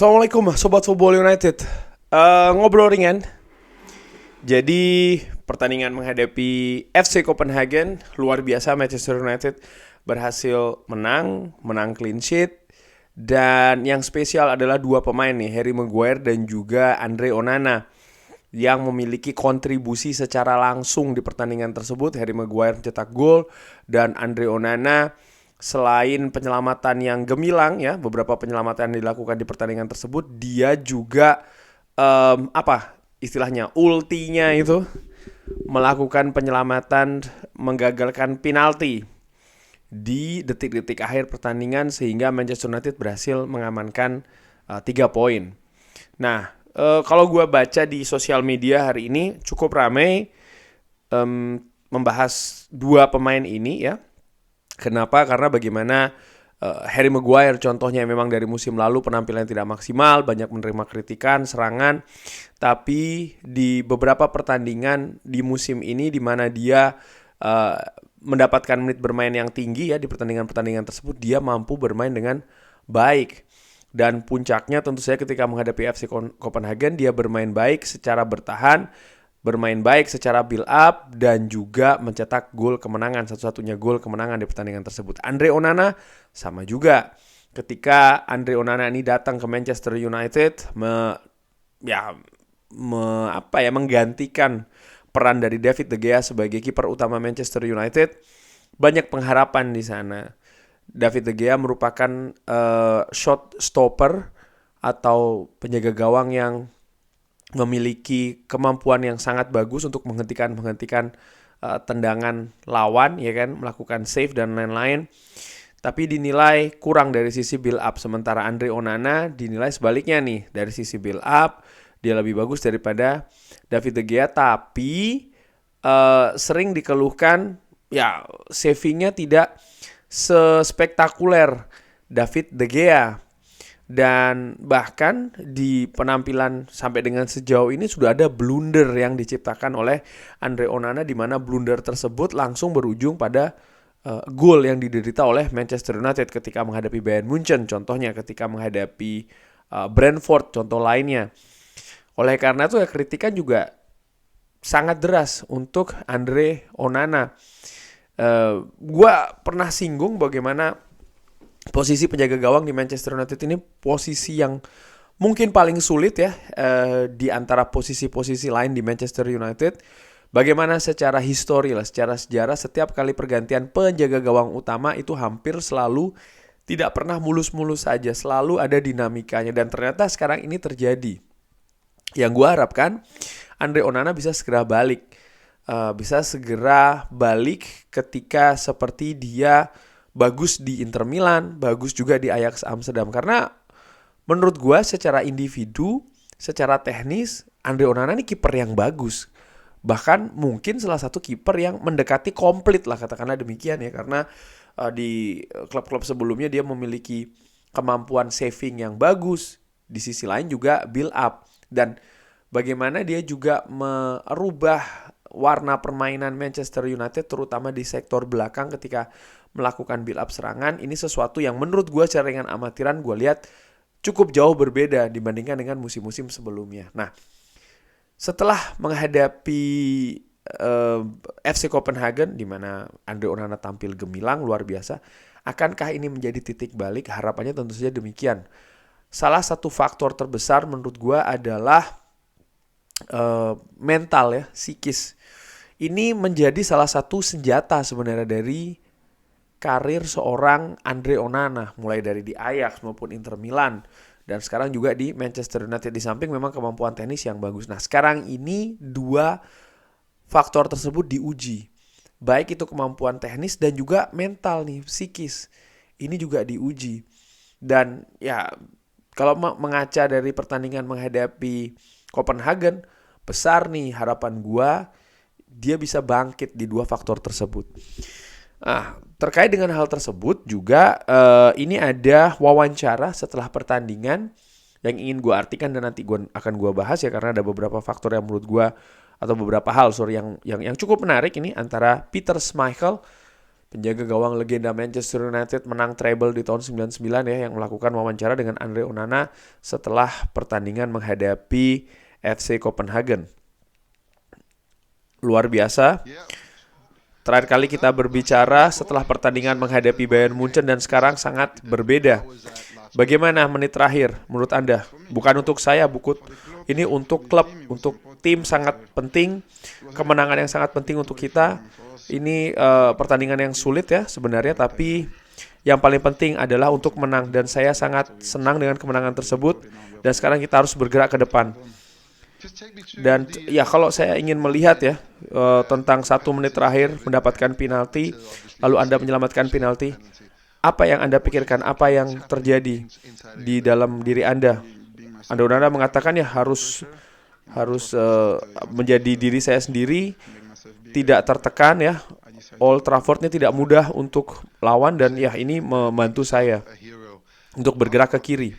Assalamualaikum Sobat Football United. Ngobrol ringan. Jadi pertandingan menghadapi FC Copenhagen, luar biasa. Manchester United berhasil menang clean sheet. Dan yang spesial adalah dua pemain nih, Harry Maguire dan juga Andre Onana, yang memiliki kontribusi secara langsung di pertandingan tersebut. Harry Maguire mencetak gol dan Andre Onana, selain penyelamatan yang gemilang ya, beberapa penyelamatan yang dilakukan di pertandingan tersebut, dia juga istilahnya ultinya itu melakukan penyelamatan menggagalkan penalti di detik-detik akhir pertandingan sehingga Manchester United berhasil mengamankan 3 poin. Nah, kalau gue baca di sosial media hari ini cukup ramai membahas dua pemain ini ya. Kenapa? Karena bagaimana Harry Maguire contohnya memang dari musim lalu penampilan tidak maksimal, banyak menerima kritikan, serangan. Tapi di beberapa pertandingan di musim ini di mana dia mendapatkan menit bermain yang tinggi ya, di pertandingan-pertandingan tersebut dia mampu bermain dengan baik. Dan puncaknya tentu saja ketika menghadapi FC Copenhagen, dia bermain baik secara bertahan, bermain baik secara build up, dan juga mencetak gol kemenangan, satu-satunya gol kemenangan di pertandingan tersebut. Andre Onana sama juga. Ketika Andre Onana ini datang ke Manchester United, menggantikan peran dari David De Gea sebagai kiper utama Manchester United, banyak pengharapan di sana. David De Gea merupakan shot stopper atau penjaga gawang yang memiliki kemampuan yang sangat bagus untuk menghentikan tendangan lawan, ya kan, melakukan save dan lain-lain. Tapi dinilai kurang dari sisi build up. Sementara Andre Onana dinilai sebaliknya nih, dari sisi build up dia lebih bagus daripada David De Gea. Tapi sering dikeluhkan ya savingnya tidak sespektakuler David De Gea. Dan bahkan di penampilan sampai dengan sejauh ini sudah ada blunder yang diciptakan oleh Andre Onana, di mana blunder tersebut langsung berujung pada gol yang diderita oleh Manchester United ketika menghadapi Bayern Munchen, contohnya ketika menghadapi Brentford, contoh lainnya. Oleh karena itu ya kritikan juga sangat deras untuk Andre Onana. Gua pernah singgung bagaimana posisi penjaga gawang di Manchester United ini posisi yang mungkin paling sulit ya di antara posisi-posisi lain di Manchester United. Bagaimana secara histori lah, secara sejarah, setiap kali pergantian penjaga gawang utama itu hampir selalu tidak pernah mulus-mulus saja, selalu ada dinamikanya, dan ternyata sekarang ini terjadi. Yang gue harapkan Andre Onana bisa segera balik, ketika seperti dia bagus di Inter Milan, bagus juga di Ajax Amsterdam. Karena menurut gue secara individu, secara teknis, Andre Onana ini kiper yang bagus. Bahkan mungkin salah satu kiper yang mendekati komplit lah, katakanlah demikian ya. Karena di klub-klub sebelumnya dia memiliki kemampuan saving yang bagus. Di sisi lain juga build up. Dan bagaimana dia juga merubah warna permainan Manchester United terutama di sektor belakang ketika melakukan build up serangan. Ini sesuatu yang menurut gue secara dengan amatiran gue lihat cukup jauh berbeda dibandingkan dengan musim-musim sebelumnya. Nah, setelah menghadapi FC Copenhagen di mana Andre Onana tampil gemilang luar biasa, akankah ini menjadi titik balik? Harapannya tentu saja demikian. Salah satu faktor terbesar menurut gue adalah mental ya, psikis. Ini menjadi salah satu senjata sebenarnya dari karir seorang Andre Onana, mulai dari di Ajax maupun Inter Milan, dan sekarang juga di Manchester United. Di samping memang kemampuan tenis yang bagus. Nah, sekarang ini dua faktor tersebut diuji. Baik itu kemampuan teknis dan juga mental nih, psikis. Ini juga diuji. Dan ya, kalau mengaca dari pertandingan menghadapi Copenhagen, besar nih harapan gua dia bisa bangkit di dua faktor tersebut. Nah, terkait dengan hal tersebut juga ini ada wawancara setelah pertandingan yang ingin gue artikan dan nanti gue akan gue bahas ya, karena ada beberapa faktor yang menurut gue atau beberapa hal yang cukup menarik ini antara Peter Schmeichel penjaga gawang legenda Manchester United menang treble di tahun 99 ya, yang melakukan wawancara dengan Andre Onana setelah pertandingan menghadapi FC Copenhagen. Luar biasa. Terakhir kali kita berbicara setelah pertandingan menghadapi Bayern Munchen dan sekarang sangat berbeda. Bagaimana menit terakhir menurut Anda? Bukan untuk saya, ini untuk klub, untuk tim sangat penting, kemenangan yang sangat penting untuk kita. Ini pertandingan yang sulit ya sebenarnya, tapi yang paling penting adalah untuk menang, dan saya sangat senang dengan kemenangan tersebut. Dan sekarang kita harus bergerak ke depan. Dan ya kalau saya ingin melihat ya tentang 1 menit terakhir mendapatkan penalti, lalu Anda menyelamatkan penalti, apa yang Anda pikirkan, apa yang terjadi di dalam diri Anda? Andre Onana mengatakan ya harus menjadi diri saya sendiri, tidak tertekan ya. Old Trafford ini tidak mudah untuk lawan, dan ya ini membantu saya untuk bergerak ke kiri.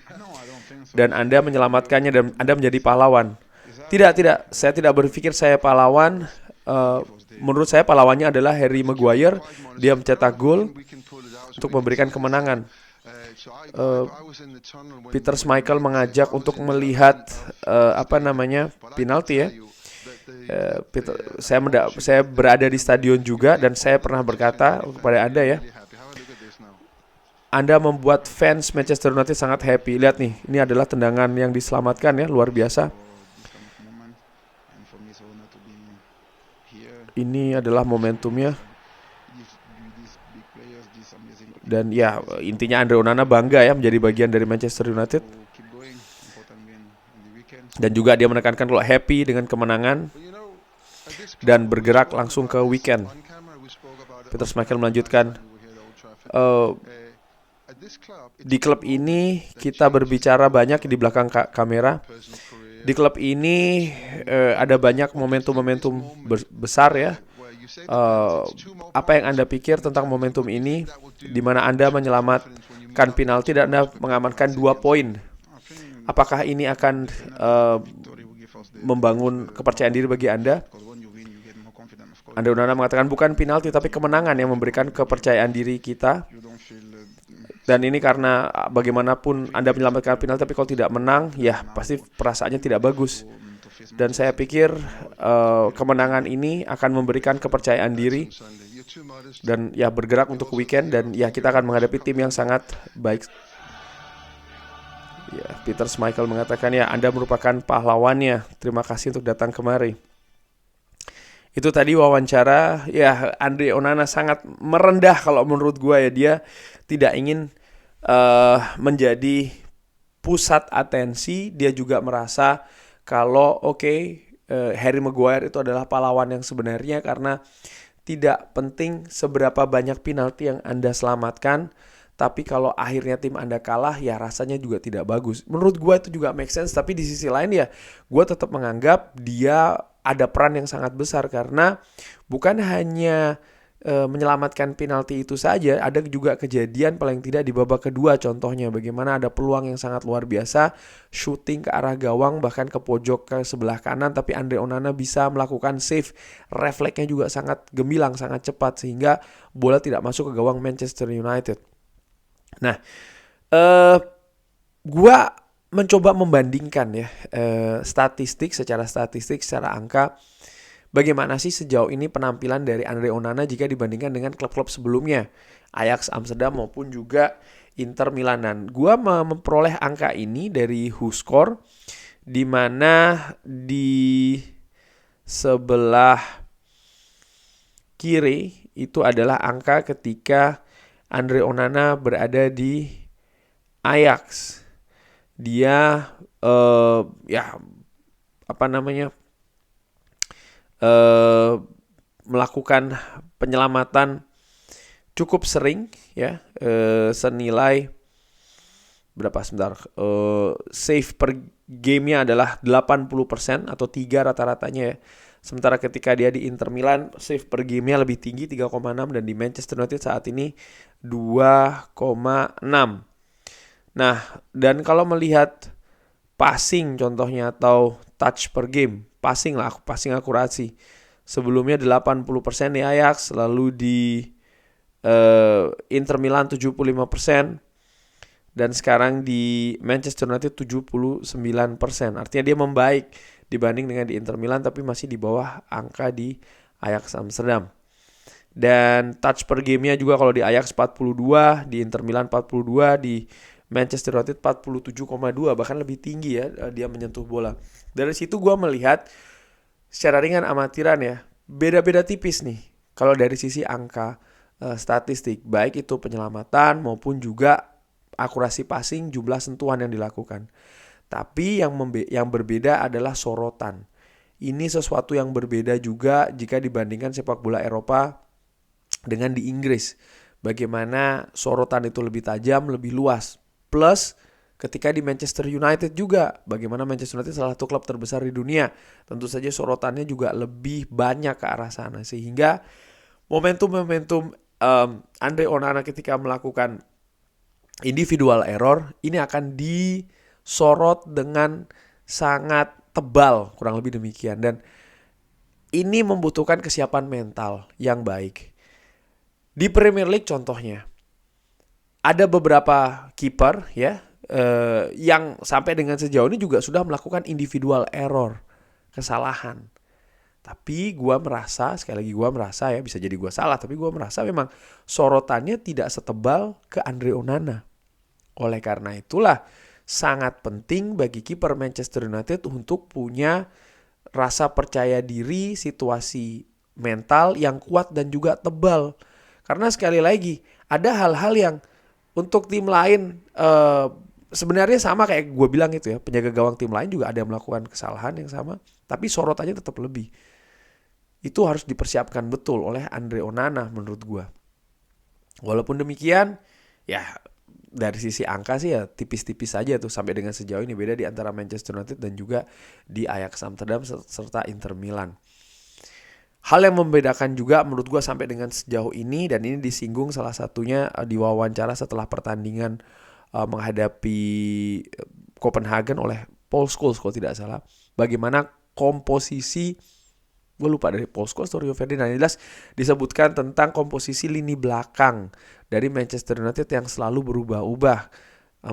Dan Anda menyelamatkannya dan Anda menjadi pahlawan. Tidak, saya tidak berpikir saya pahlawan. Menurut saya pahlawannya adalah Harry Maguire. Dia mencetak gol untuk memberikan kemenangan. Peter Schmeichel mengajak untuk melihat penalti ya. Saya berada di stadion juga, dan saya pernah berkata kepada Anda ya, Anda membuat fans Manchester United sangat happy. Lihat nih, ini adalah tendangan yang diselamatkan ya, luar biasa. Ini adalah momentumnya. Dan ya intinya Andre Onana bangga ya menjadi bagian dari Manchester United. Dan juga dia menekankan kalau happy dengan kemenangan dan bergerak langsung ke weekend. Peter Schmeichel melanjutkan, di klub ini kita berbicara banyak di belakang kamera. Di klub ini ada banyak momentum-momentum besar ya. Apa yang Anda pikir tentang momentum ini, di mana Anda menyelamatkan penalti dan Anda mengamankan 2 poin? Apakah ini akan membangun kepercayaan diri bagi Anda? Andre Onana mengatakan bukan penalti tapi kemenangan yang memberikan kepercayaan diri kita. Dan ini karena bagaimanapun Anda menyelamatkan penalti, tapi kalau tidak menang, ya pasti perasaannya tidak bagus. Dan saya pikir kemenangan ini akan memberikan kepercayaan diri dan ya bergerak untuk weekend, dan ya kita akan menghadapi tim yang sangat baik. Ya, Peter Schmeichel mengatakan ya Anda merupakan pahlawannya. Terima kasih untuk datang kemari. Itu tadi wawancara ya. Andre Onana sangat merendah kalau menurut gue ya. Dia tidak ingin menjadi pusat atensi. Dia juga merasa kalau Harry Maguire itu adalah pahlawan yang sebenarnya, karena tidak penting seberapa banyak penalti yang Anda selamatkan, tapi kalau akhirnya tim Anda kalah ya rasanya juga tidak bagus. Menurut gue itu juga make sense, tapi di sisi lain ya gue tetap menganggap dia ada peran yang sangat besar, karena bukan hanya menyelamatkan penalti itu saja, ada juga kejadian paling tidak di babak kedua, contohnya bagaimana ada peluang yang sangat luar biasa, shooting ke arah gawang bahkan ke pojok ke sebelah kanan, tapi Andre Onana bisa melakukan save, refleksnya juga sangat gemilang, sangat cepat, sehingga bola tidak masuk ke gawang Manchester United. Nah, gua mencoba membandingkan ya secara statistik, secara angka, bagaimana sih sejauh ini penampilan dari Andre Onana jika dibandingkan dengan klub-klub sebelumnya, Ajax Amsterdam maupun juga Inter Milan. Gua memperoleh angka ini dari WhoScored, di mana di sebelah kiri itu adalah angka ketika Andre Onana berada di Ajax. Dia melakukan penyelamatan cukup sering ya, senilai berapa save per gamenya adalah 80% atau 3 rata-ratanya ya. Sementara ketika dia di Inter Milan, save per gamenya lebih tinggi 3,6, dan di Manchester United saat ini 2,6. Nah, dan kalau melihat passing contohnya atau touch per game, passing akurasi, sebelumnya 80% di Ajax, lalu di Inter Milan 75%, dan sekarang di Manchester United 79%. Artinya dia membaik dibanding dengan di Inter Milan, tapi masih di bawah angka di Ajax Amsterdam. Dan touch per gamenya juga kalau di Ajax 42, di Inter Milan 42, di Manchester United 47,2, bahkan lebih tinggi ya dia menyentuh bola. Dari situ gue melihat secara ringan amatiran ya, beda-beda tipis nih kalau dari sisi angka statistik, baik itu penyelamatan maupun juga akurasi passing, jumlah sentuhan yang dilakukan. Tapi yang berbeda adalah sorotan. Ini sesuatu yang berbeda juga jika dibandingkan sepak bola Eropa dengan di Inggris. Bagaimana sorotan itu lebih tajam, lebih luas. Plus ketika di Manchester United juga, bagaimana Manchester United salah satu klub terbesar di dunia, tentu saja sorotannya juga lebih banyak ke arah sana. Sehingga momentum-momentum Andre Onana ketika melakukan individual error ini akan disorot dengan sangat tebal, kurang lebih demikian. Dan ini membutuhkan kesiapan mental yang baik. Di Premier League contohnya, ada beberapa kiper ya yang sampai dengan sejauh ini juga sudah melakukan individual error, kesalahan. Tapi gue merasa, sekali lagi gue merasa ya, bisa jadi gue salah, tapi gue merasa memang sorotannya tidak setebal ke Andre Onana. Oleh karena itulah sangat penting bagi kiper Manchester United untuk punya rasa percaya diri, situasi mental yang kuat dan juga tebal. Karena sekali lagi ada hal-hal yang untuk tim lain sebenarnya sama kayak gue bilang itu ya, penjaga gawang tim lain juga ada yang melakukan kesalahan yang sama, tapi sorotannya tetap lebih. Itu harus dipersiapkan betul oleh Andre Onana menurut gue. Walaupun demikian, ya dari sisi angka sih ya tipis-tipis saja tuh sampai dengan sejauh ini, beda di antara Manchester United dan juga di Ajax Amsterdam serta Inter Milan. Hal yang membedakan juga menurut gue sampai dengan sejauh ini, dan ini disinggung salah satunya di wawancara setelah pertandingan menghadapi Copenhagen oleh Paul Scholes kalau tidak salah, bagaimana komposisi, gue lupa dari Paul Scholes atau Rio Ferdinand, jelas disebutkan tentang komposisi lini belakang dari Manchester United yang selalu berubah-ubah,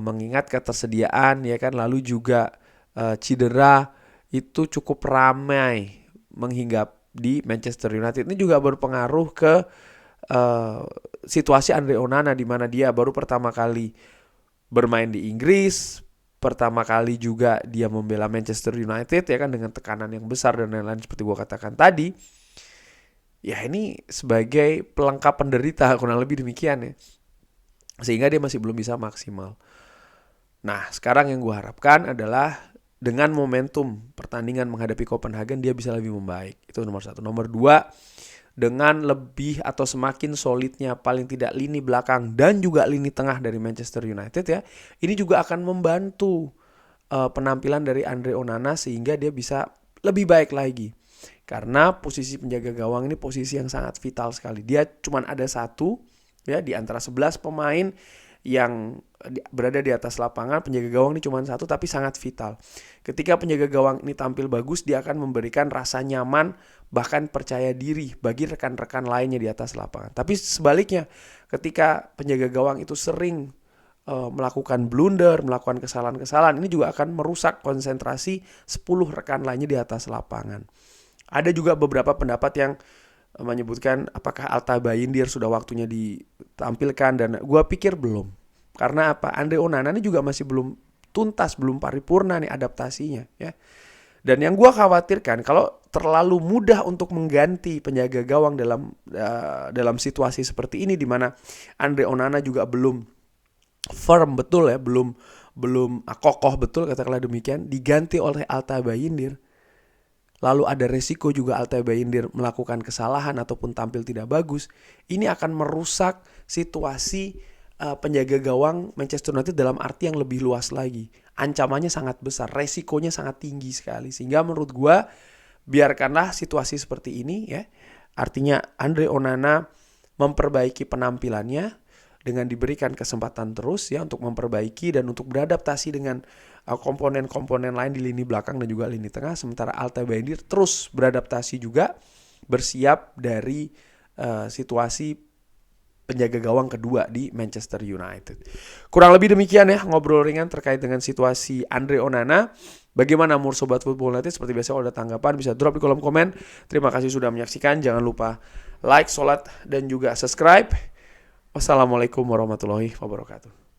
mengingat ketersediaan ya kan, lalu juga cedera itu cukup ramai menghinggap di Manchester United. Ini juga berpengaruh ke situasi Andre Onana, di mana dia baru pertama kali bermain di Inggris, pertama kali juga dia membela Manchester United ya kan, dengan tekanan yang besar dan lain-lain seperti gue katakan tadi. Ya ini sebagai pelengkap penderita, kurang lebih demikian ya. Sehingga dia masih belum bisa maksimal. Nah sekarang yang gue harapkan adalah dengan momentum pertandingan menghadapi Copenhagen dia bisa lebih membaik. Itu nomor 1. Nomor 2, dengan lebih atau semakin solidnya paling tidak lini belakang dan juga lini tengah dari Manchester United ya, ini juga akan membantu penampilan dari Andre Onana sehingga dia bisa lebih baik lagi. Karena posisi penjaga gawang ini posisi yang sangat vital sekali. Dia cuma ada satu ya di antara 11 pemain yang berada di atas lapangan, penjaga gawang ini cuma satu tapi sangat vital. Ketika penjaga gawang ini tampil bagus, dia akan memberikan rasa nyaman bahkan percaya diri bagi rekan-rekan lainnya di atas lapangan. Tapi sebaliknya, ketika penjaga gawang itu sering melakukan blunder, melakukan kesalahan-kesalahan, ini juga akan merusak konsentrasi 10 rekan lainnya di atas lapangan. Ada juga beberapa pendapat yang menyebutkan apakah Alta Bayindir sudah waktunya ditampilkan, dan gue pikir belum. Karena apa? Andre Onana ini juga masih belum tuntas, belum paripurna nih adaptasinya ya. Dan yang gue khawatirkan kalau terlalu mudah untuk mengganti penjaga gawang dalam situasi seperti ini, di mana Andre Onana juga belum firm betul ya, belum kokoh betul katakanlah demikian, diganti oleh Alta Bayindir. Lalu ada resiko juga Alta Bayindir melakukan kesalahan ataupun tampil tidak bagus. Ini akan merusak situasi penjaga gawang Manchester United dalam arti yang lebih luas lagi. Ancamannya sangat besar, resikonya sangat tinggi sekali. Sehingga menurut gue biarkanlah situasi seperti ini ya. Artinya Andre Onana memperbaiki penampilannya dengan diberikan kesempatan terus ya untuk memperbaiki dan untuk beradaptasi dengan komponen-komponen lain di lini belakang dan juga lini tengah. Sementara Alta Bayindir terus beradaptasi juga, bersiap dari situasi penjaga gawang kedua di Manchester United. Kurang lebih demikian ya ngobrol ringan terkait dengan situasi Andre Onana. Bagaimana menurut Sobat Football United? Seperti biasa kalau ada tanggapan bisa drop di kolom komen. Terima kasih sudah menyaksikan. Jangan lupa like, sholat, dan juga subscribe. Wassalamualaikum warahmatullahi wabarakatuh.